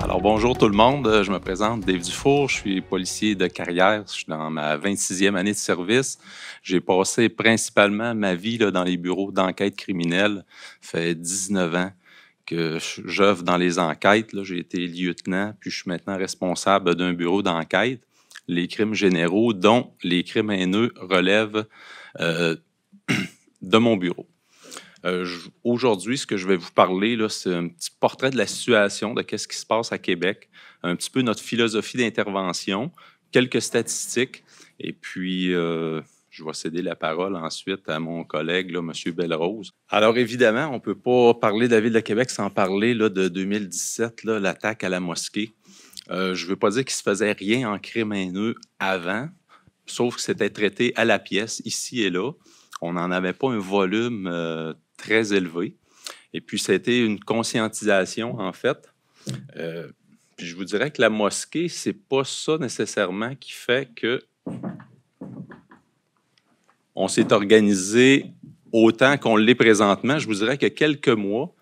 Alors bonjour tout le monde, je me présente Dave Dufour, je suis policier de carrière, je suis dans ma 26e année de service. J'ai passé principalement ma vie là, dans les bureaux d'enquête criminelle. Ça fait 19 ans que j'œuvre dans les enquêtes. Là. J'ai été lieutenant, puis je suis maintenant responsable d'un bureau d'enquête. Les crimes généraux, dont les crimes haineux, relèvent euh, de mon bureau. Aujourd'hui, ce que je vais vous parler, là, c'est un petit portrait de la situation, de qu'est-ce qui se passe à Québec, un petit peu notre philosophie d'intervention, quelques statistiques, et puis je vais céder la parole ensuite à mon collègue, là, M. Belrose. Alors évidemment, on ne peut pas parler de la Ville de Québec sans parler là, de 2017, là, l'attaque à la mosquée. Je ne veux pas dire qu'il ne se faisait rien en crime haineux avant, sauf que c'était traité à la pièce, ici et là. On n'en avait pas un volume très élevé. Et puis, ça a été une conscientisation, en fait. Puis je vous dirais que la mosquée, c'est pas ça nécessairement qui fait que on s'est organisé autant qu'on l'est présentement. Je vous dirais que quelques mois,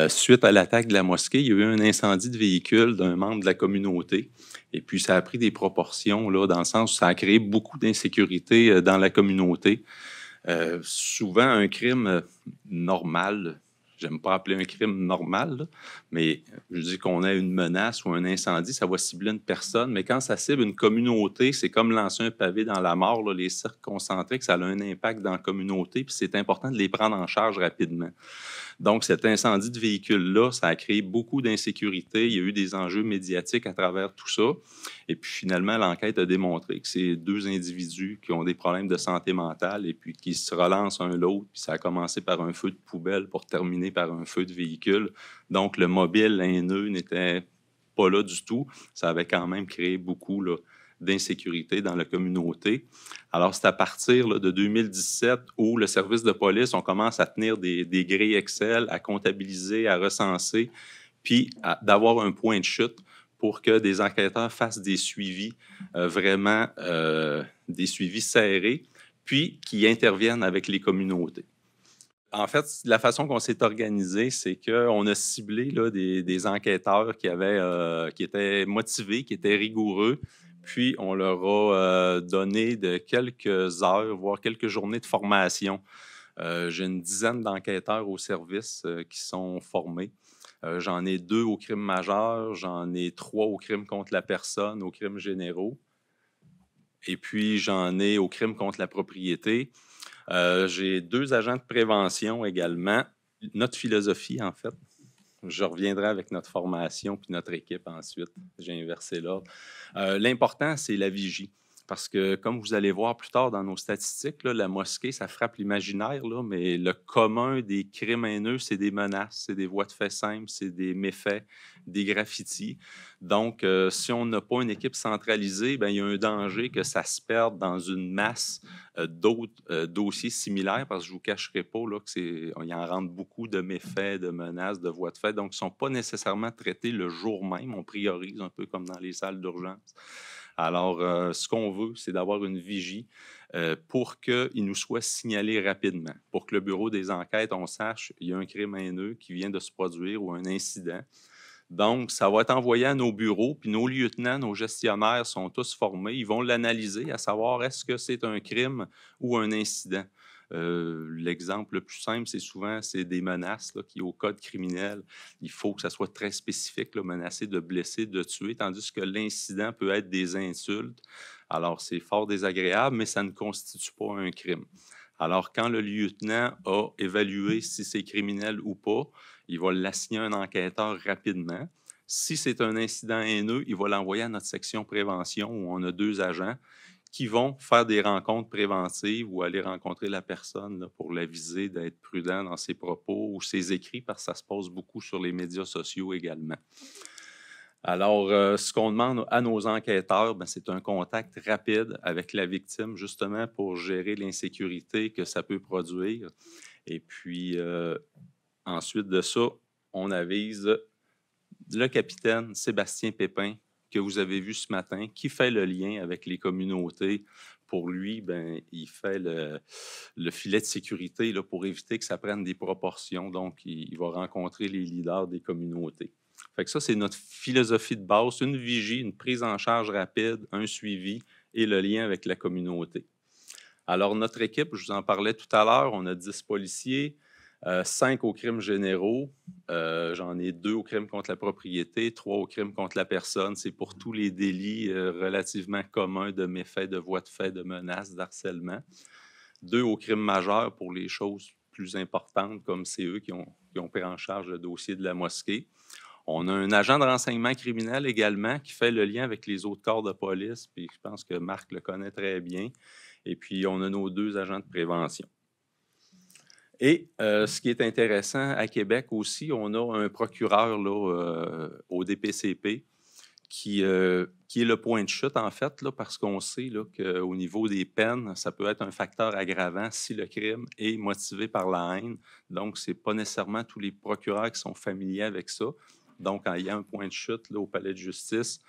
suite à l'attaque de la mosquée, il y a eu un incendie de véhicule d'un membre de la communauté. Et puis, ça a pris des proportions, là, dans le sens où ça a créé beaucoup d'insécurité dans la communauté. Souvent, un crime normal, j'aime pas appeler un crime normal, là, mais je dis qu'on a une menace ou un incendie, ça va cibler une personne, mais quand ça cible une communauté, c'est comme lancer un pavé dans la mort, là, les cercles concentriques, ça a un impact dans la communauté, puis c'est important de les prendre en charge rapidement. Donc, cet incendie de véhicule-là, ça a créé beaucoup d'insécurité. Il y a eu des enjeux médiatiques à travers tout ça. Et puis, finalement, l'enquête a démontré que c'est deux individus qui ont des problèmes de santé mentale et puis qui se relancent un l'autre. Puis, ça a commencé par un feu de poubelle pour terminer par un feu de véhicule. Donc, le mobile haineux n'était pas là du tout. Ça avait quand même créé beaucoup là, d'insécurité dans la communauté. Alors, c'est à partir là, de 2017 où le service de police, on commence à tenir des grilles Excel, à comptabiliser, à recenser, puis d'avoir un point de chute pour que des enquêteurs fassent des suivis, vraiment des suivis serrés, puis qui interviennent avec les communautés. En fait, la façon qu'on s'est organisé, c'est qu'on a ciblé là, des enquêteurs qui étaient motivés, qui étaient rigoureux, puis on leur a donné de quelques heures, voire quelques journées de formation. J'ai une dizaine d'enquêteurs au service qui sont formés. J'en ai 2 aux crimes majeurs, j'en ai 3 aux crimes contre la personne, aux crimes généraux, et puis j'en ai aux crimes contre la propriété. J'ai 2 agents de prévention également. Notre philosophie, en fait, je reviendrai avec notre formation puis notre équipe ensuite. J'ai inversé l'ordre. L'important, c'est la vigie. Parce que, comme vous allez voir plus tard dans nos statistiques, là, la mosquée, ça frappe l'imaginaire, là, mais le commun des crimes haineux, c'est des menaces, c'est des voies de fait simples, c'est des méfaits, des graffitis. Donc, si on n'a pas une équipe centralisée, bien, il y a un danger que ça se perde dans une masse d'autres dossiers similaires, parce que je ne vous cacherai pas là, qu'il en rentre beaucoup de méfaits, de menaces, de voies de fait, donc ils ne sont pas nécessairement traités le jour même. On priorise un peu comme dans les salles d'urgence. Alors, ce qu'on veut, c'est d'avoir une vigie pour qu'il nous soit signalé rapidement, pour que le bureau des enquêtes, on sache qu'il y a un crime haineux qui vient de se produire ou un incident. Donc, ça va être envoyé à nos bureaux, puis nos lieutenants, nos gestionnaires sont tous formés. Ils vont l'analyser, à savoir est-ce que c'est un crime ou un incident. L'exemple le plus simple, c'est des menaces là, qui, au code criminel, il faut que ça soit très spécifique, là, menacer de blesser, de tuer, tandis que l'incident peut être des insultes. Alors, c'est fort désagréable, mais ça ne constitue pas un crime. Alors, quand le lieutenant a évalué si c'est criminel ou pas, il va l'assigner à un enquêteur rapidement. Si c'est un incident haineux, il va l'envoyer à notre section prévention où on a 2 agents qui vont faire des rencontres préventives ou aller rencontrer la personne là, pour l'aviser d'être prudent dans ses propos ou ses écrits, parce que ça se passe beaucoup sur les médias sociaux également. Alors, ce qu'on demande à nos enquêteurs, ben, c'est un contact rapide avec la victime, justement pour gérer l'insécurité que ça peut produire. Et puis, ensuite de ça, on avise le capitaine Sébastien Pépin, que vous avez vu ce matin, qui fait le lien avec les communautés. Pour lui, ben, il fait le filet de sécurité là, pour éviter que ça prenne des proportions. Donc, il va rencontrer les leaders des communautés. Fait que ça, c'est notre philosophie de base, une vigie, une prise en charge rapide, un suivi et le lien avec la communauté. Alors, notre équipe, je vous en parlais tout à l'heure, on a 10 policiers, 5 aux crimes généraux. J'en ai 2 aux crimes contre la propriété, 3 aux crimes contre la personne. C'est pour tous les délits relativement communs de méfaits, de voies de fait, de menaces, d'harcèlement. 2 aux crimes majeurs pour les choses plus importantes, comme c'est eux qui ont pris en charge le dossier de la mosquée. On a un agent de renseignement criminel également qui fait le lien avec les autres corps de police, puis je pense que Marc le connaît très bien. Et puis, on a nos 2 agents de prévention. Et ce qui est intéressant, à Québec aussi, on a un procureur là, au DPCP qui est le point de chute, en fait, là, parce qu'on sait qu'au niveau des peines, ça peut être un facteur aggravant si le crime est motivé par la haine. Donc, ce n'est pas nécessairement tous les procureurs qui sont familiers avec ça. Donc, quand il y a un point de chute là, au palais de justice,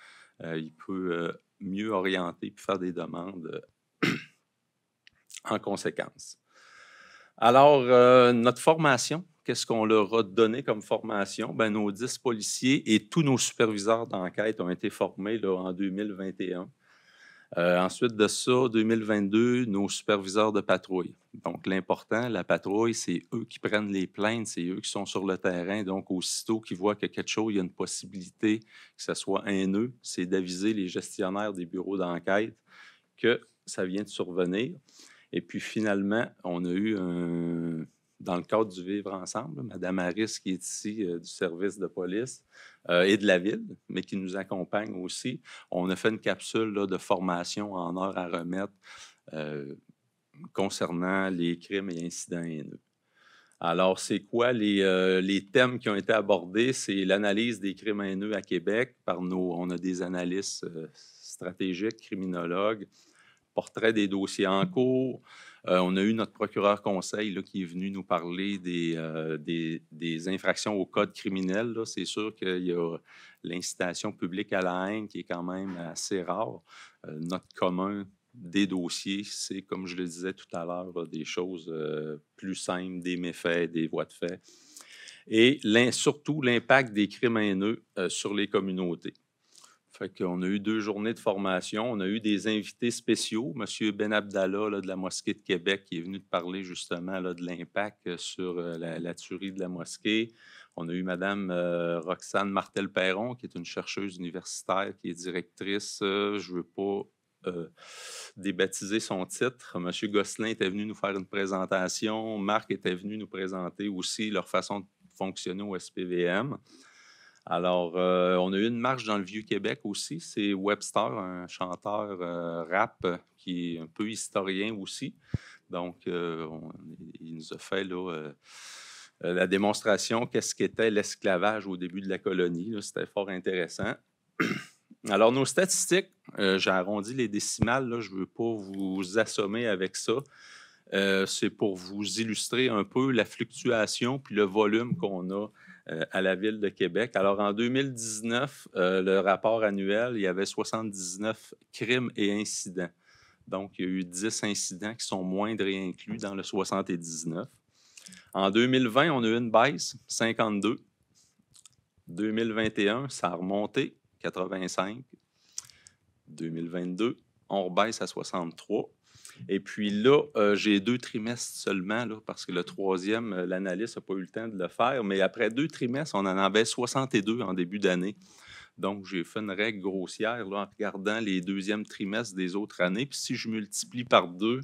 il peut mieux orienter et faire des demandes en conséquence. Alors, notre formation, qu'est-ce qu'on leur a donné comme formation? Bien, nos 10 policiers et tous nos superviseurs d'enquête ont été formés là, en 2021. Ensuite de ça, 2022, nos superviseurs de patrouille. Donc, l'important, la patrouille, c'est eux qui prennent les plaintes, c'est eux qui sont sur le terrain. Donc, aussitôt qu'ils voient que quelque chose, il y a une possibilité que ce soit haineux, c'est d'aviser les gestionnaires des bureaux d'enquête que ça vient de survenir. Et puis, finalement, on a eu dans le cadre du Vivre ensemble, Mme Harris, qui est ici du service de police et de la ville, mais qui nous accompagne aussi. On a fait une capsule là, de formation en heures à remettre concernant les crimes et incidents haineux. Alors, c'est quoi les thèmes qui ont été abordés? C'est l'analyse des crimes haineux à Québec par on a des analystes stratégiques, criminologues, portrait des dossiers en cours. On a eu notre procureur conseil là, qui est venu nous parler des infractions au code criminel. C'est sûr qu'il y a l'incitation publique à la haine qui est quand même assez rare. Notre commun des dossiers, c'est, comme je le disais tout à l'heure, des choses plus simples, des méfaits, des voies de fait. Et surtout l'impact des crimes haineux sur les communautés. Fait qu'on a eu 2 journées de formation. On a eu des invités spéciaux. M. Ben Abdallah là, de la Mosquée de Québec qui est venu de parler justement là, de l'impact sur la tuerie de la mosquée. On a eu Mme Roxane Martel-Perron, qui est une chercheuse universitaire, qui est directrice. Je ne veux pas débaptiser son titre. M. Gosselin était venu nous faire une présentation. Marc était venu nous présenter aussi leur façon de fonctionner au SPVM. Alors, on a eu une marche dans le Vieux-Québec aussi. C'est Webster, un chanteur rap qui est un peu historien aussi. Donc, il nous a fait là, la démonstration qu'est-ce qu'était l'esclavage au début de la colonie. C'était fort intéressant. Alors, nos statistiques, j'ai arrondi les décimales, là, je ne veux pas vous assommer avec ça. C'est pour vous illustrer un peu la fluctuation puis le volume qu'on a à la Ville de Québec. Alors, en 2019, le rapport annuel, il y avait 79 crimes et incidents. Donc, il y a eu 10 incidents qui sont moindres et inclus dans le 79. En 2020, on a eu une baisse, 52. 2021, ça a remonté, 85. 2022, on rebaisse à 63. Et puis là, j'ai 2 trimestres seulement, là, parce que le 3e, l'analyste n'a pas eu le temps de le faire, mais après 2 trimestres, on en avait 62 en début d'année. Donc, j'ai fait une règle grossière là, en regardant les 2e trimestres des autres années. Puis si je multiplie par 2,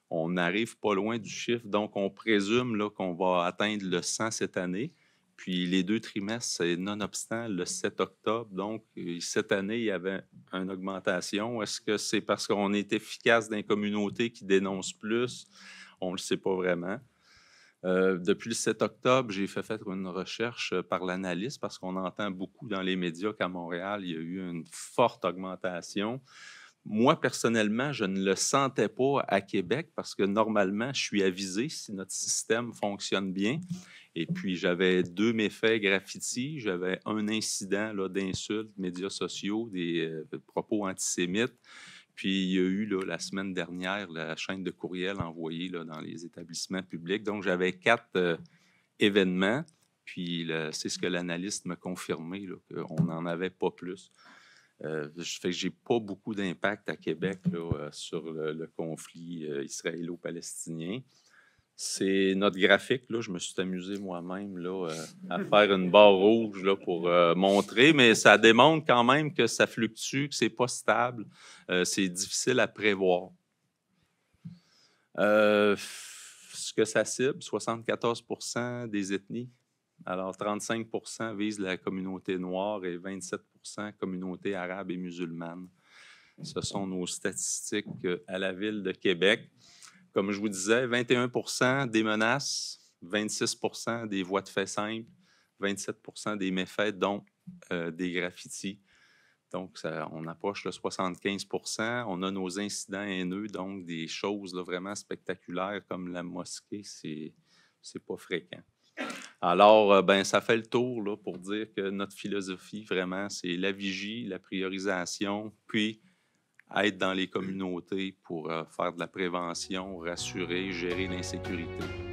on n'arrive pas loin du chiffre. Donc, on présume là, qu'on va atteindre le 100 cette année. Puis les 2 trimestres, c'est nonobstant le 7 octobre. Donc, cette année, il y avait une augmentation. Est-ce que c'est parce qu'on est efficace dans les communautés qui dénoncent plus? On ne le sait pas vraiment. Depuis le 7 octobre, j'ai fait une recherche par l'analyste parce qu'on entend beaucoup dans les médias qu'à Montréal, il y a eu une forte augmentation. Moi, personnellement, je ne le sentais pas à Québec parce que normalement, je suis avisé si notre système fonctionne bien. Et puis, j'avais 2 méfaits graffiti. J'avais un incident là, d'insultes, médias sociaux, des propos antisémites. Puis, il y a eu là, la semaine dernière la chaîne de courriel envoyée là, dans les établissements publics. Donc, j'avais 4 événements. Puis, c'est ce que l'analyste m'a confirmé, là, qu'on n'en avait pas plus. Fait que j'ai pas beaucoup d'impact à Québec là, sur le conflit israélo-palestinien. C'est notre graphique, là. Je me suis amusé moi-même là, à faire une barre rouge là, pour montrer, mais ça démontre quand même que ça fluctue, que c'est pas stable. C'est difficile à prévoir. Ce que ça cible, 74% des ethnies. Alors, 35% visent la communauté noire et 27% communauté arabe et musulmane. Ce sont nos statistiques à la Ville de Québec. Comme je vous disais, 21% des menaces, 26% des voies de fait simples, 27% des méfaits, dont des graffitis. Donc, on approche le 75%. On a nos incidents haineux, donc des choses là, vraiment spectaculaires comme la mosquée, c'est pas fréquent. Alors, ben, ça fait le tour là, pour dire que notre philosophie, vraiment, c'est la vigie, la priorisation, puis être dans les communautés pour faire de la prévention, rassurer, gérer l'insécurité.